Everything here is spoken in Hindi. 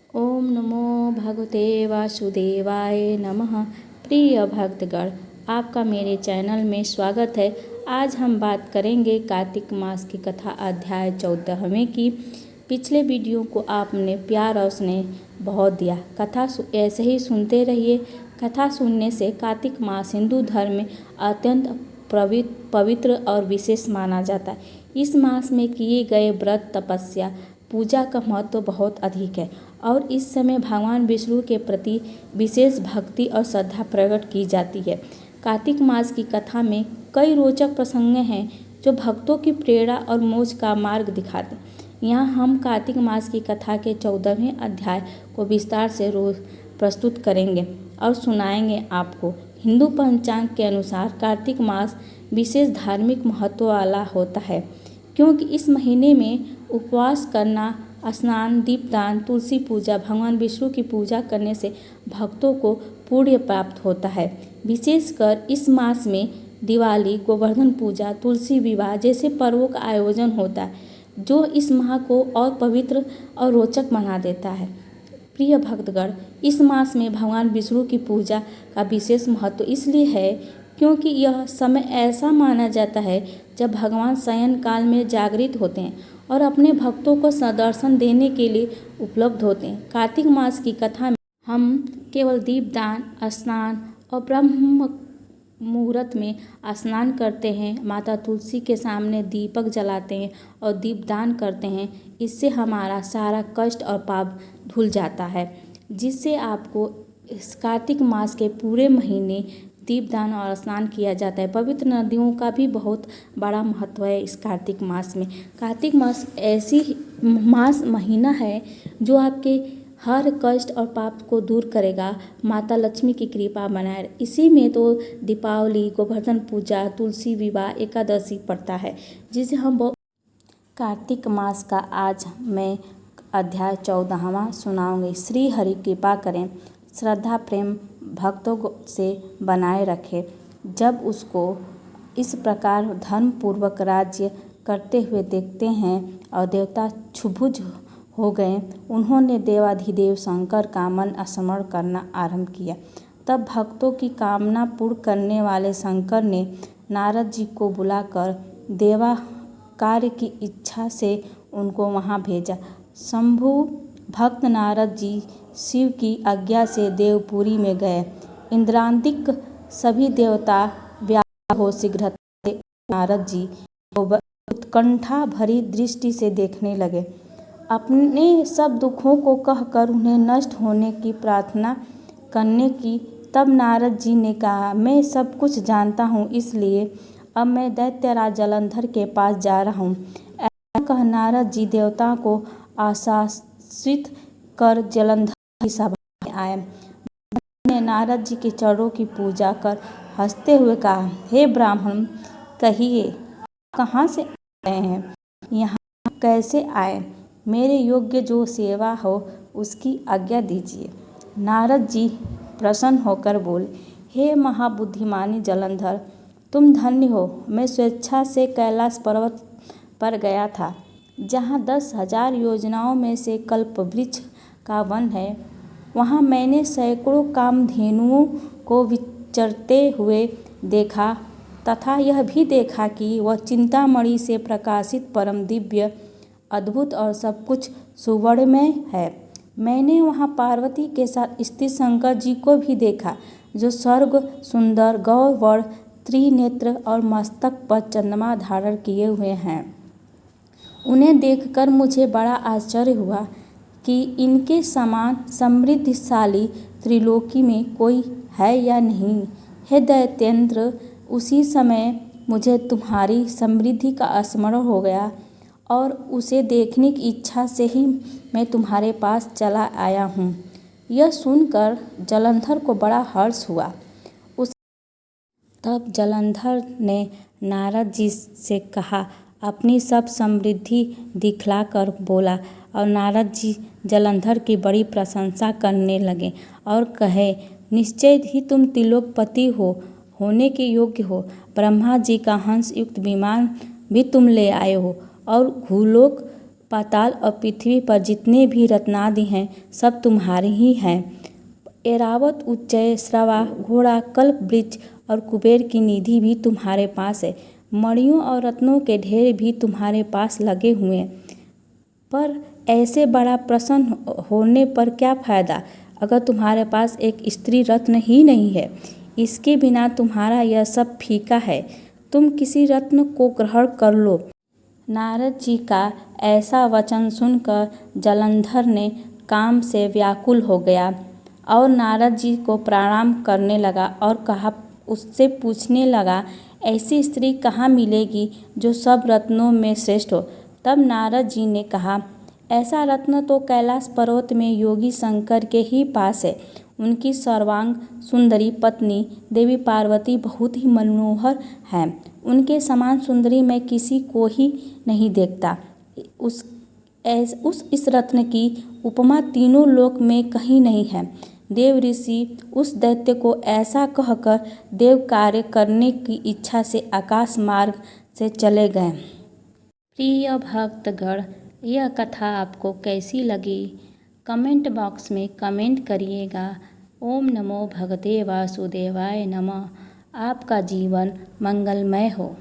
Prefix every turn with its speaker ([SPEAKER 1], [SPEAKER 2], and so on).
[SPEAKER 1] ओम नमो भगवते वासुदेवाय नमः। प्रिय भक्तगण, आपका मेरे चैनल में स्वागत है। आज हम बात करेंगे कार्तिक मास की कथा अध्याय 14वें की। पिछले वीडियो को आपने प्यार और स्नेह बहुत दिया। कथा ऐसे ही सुनते रहिए। कथा सुनने से कार्तिक मास हिंदू धर्म में अत्यंत पवित्र और विशेष माना जाता है। इस मास में किए गए व्रत, तपस्या, पूजा का महत्व बहुत अधिक है और इस समय भगवान विष्णु के प्रति विशेष भक्ति और श्रद्धा प्रकट की जाती है। कार्तिक मास की कथा में कई रोचक प्रसंग हैं जो भक्तों की प्रेरणा और मोक्ष का मार्ग दिखाते हैं। यहाँ हम कार्तिक मास की कथा के 14वें अध्याय को विस्तार से प्रस्तुत करेंगे और सुनाएंगे आपको। हिंदू पंचांग के अनुसार कार्तिक मास विशेष धार्मिक महत्व वाला होता है क्योंकि इस महीने में उपवास करना, स्नान, दीपदान, तुलसी पूजा, भगवान विष्णु की पूजा करने से भक्तों को पुण्य प्राप्त होता है। विशेषकर इस मास में दिवाली, गोवर्धन पूजा, तुलसी विवाह जैसे पर्वों का आयोजन होता है जो इस माह को और पवित्र और रोचक बना देता है। प्रिय भक्तगण, इस मास में भगवान विष्णु की पूजा का विशेष महत्व इसलिए है क्योंकि यह समय ऐसा माना जाता है जब भगवान शयन काल में जागृत होते हैं और अपने भक्तों को दर्शन देने के लिए उपलब्ध होते हैं। कार्तिक मास की कथा में हम केवल दीपदान, स्नान और ब्रह्म मुहूर्त में स्नान करते हैं, माता तुलसी के सामने दीपक जलाते हैं और दीपदान करते हैं। इससे हमारा सारा कष्ट और पाप धुल जाता है, जिससे आपको इस कार्तिक मास के पूरे महीने दीपदान और स्नान किया जाता है। पवित्र नदियों का भी बहुत बड़ा महत्व है इस कार्तिक मास में। कार्तिक मास ऐसी महीना है जो आपके हर कष्ट और पाप को दूर करेगा, माता लक्ष्मी की कृपा बनाए। इसी में तो दीपावली, गोवर्धन पूजा, तुलसी विवाह, एकादशी पड़ता है जिसे हम कार्तिक मास का आज मैं अध्याय 14वां सुनाऊंगी। श्री हरि कृपा करें, श्रद्धा प्रेम भक्तों से बनाए रखे। जब उसको इस प्रकार धर्म पूर्वक राज्य करते हुए देखते हैं और देवता क्षुब्ध हो गए, उन्होंने देवाधिदेव शंकर का मन स्मरण करना आरंभ किया। तब भक्तों की कामना पूर्ण करने वाले शंकर ने नारद जी को बुलाकर देवा कार्य की इच्छा से उनको वहाँ भेजा। शंभु भक्त नारद जी शिव की आज्ञा से देवपुरी में गए। इंद्रादिक सभी देवता व्याकुल हो शीघ्रता से नारद जी को उत्कंठा भरी दृष्टि से देखने लगे। अपने सब दुखों को कहकर उन्हें नष्ट होने की प्रार्थना करने की। तब नारद जी ने कहा, मैं सब कुछ जानता हूँ, इसलिए अब मैं दैत्यराज जलंधर के पास जा रहा हूँ। ऐसा कह नारद जी देवताओं को आश्वासित कर जलंधर की सभा में आए। ने नारद जी के चरणों की पूजा कर हंसते हुए कहा, हे ब्राह्मण, कहिए कहाँ से आए हैं, यहाँ कैसे आए? मेरे योग्य जो सेवा हो उसकी आज्ञा दीजिए। नारद जी प्रसन्न होकर बोले, हे महाबुद्धिमानी जलंधर, तुम धन्य हो। मैं स्वेच्छा से कैलाश पर्वत पर गया था, जहाँ 10,000 योजनाओं में से कल्पवृक्ष का वन है। वहाँ मैंने सैकड़ों कामधेनुओं को विचरते हुए देखा तथा यह भी देखा कि वह चिंतामणि से प्रकाशित परम दिव्य, अद्भुत और सब कुछ सुवर्णमय है। मैंने वहाँ पार्वती के साथ स्थित शंकर जी को भी देखा, जो स्वर्ग सुंदर, गौरवर्ण, त्रिनेत्र और मस्तक पर चंद्रमा धारण किए हुए हैं। उन्हें देखकर मुझे बड़ा आश्चर्य हुआ कि इनके समान समृद्धिशाली त्रिलोकी में कोई है या नहीं। हे दैत्येंद्र, उसी समय मुझे तुम्हारी समृद्धि का स्मरण हो गया और उसे देखने की इच्छा से ही मैं तुम्हारे पास चला आया हूँ। यह सुनकर जलंधर को बड़ा हर्ष हुआ। तब जलंधर ने नारद जी से कहा, अपनी सब समृद्धि दिखलाकर बोला और नारद जी जलंधर की बड़ी प्रशंसा करने लगे और कहे, निश्चय ही तुम त्रिलोकपति होने के योग्य हो। ब्रह्मा जी का हंस युक्त विमान भी तुम ले आए हो और भूलोक पाताल और पृथ्वी पर जितने भी रत्नादि हैं सब तुम्हारे ही हैं। ऐरावत, उच्चय, श्रवा, घोड़ा, कल्प वृक्ष और कुबेर की निधि भी तुम्हारे पास है। मणियों और रत्नों के ढेर भी तुम्हारे पास लगे हुए हैं। पर ऐसे बड़ा प्रसन्न होने पर क्या फ़ायदा अगर तुम्हारे पास एक स्त्री रत्न ही नहीं है। इसके बिना तुम्हारा यह सब फीका है। तुम किसी रत्न को ग्रहण कर लो। नारद जी का ऐसा वचन सुनकर जलंधर ने काम से व्याकुल हो गया और नारद जी को प्रणाम करने लगा और उससे पूछने लगा, ऐसी स्त्री कहाँ मिलेगी जो सब रत्नों में श्रेष्ठ हो। तब नारद जी ने कहा, ऐसा रत्न तो कैलाश पर्वत में योगी शंकर के ही पास है। उनकी सर्वांग सुंदरी पत्नी देवी पार्वती बहुत ही मनोहर हैं। उनके समान सुंदरी मैं किसी को ही नहीं देखता। इस रत्न की उपमा तीनों लोक में कहीं नहीं है। देव ऋषि उस दैत्य को ऐसा कहकर देव कार्य करने की इच्छा से आकाश मार्ग से चले गए। प्रिय भक्तगण, यह कथा आपको कैसी लगी कमेंट बॉक्स में कमेंट करिएगा। ओम नमो भगवते वासुदेवाय नमः। आपका जीवन मंगलमय हो।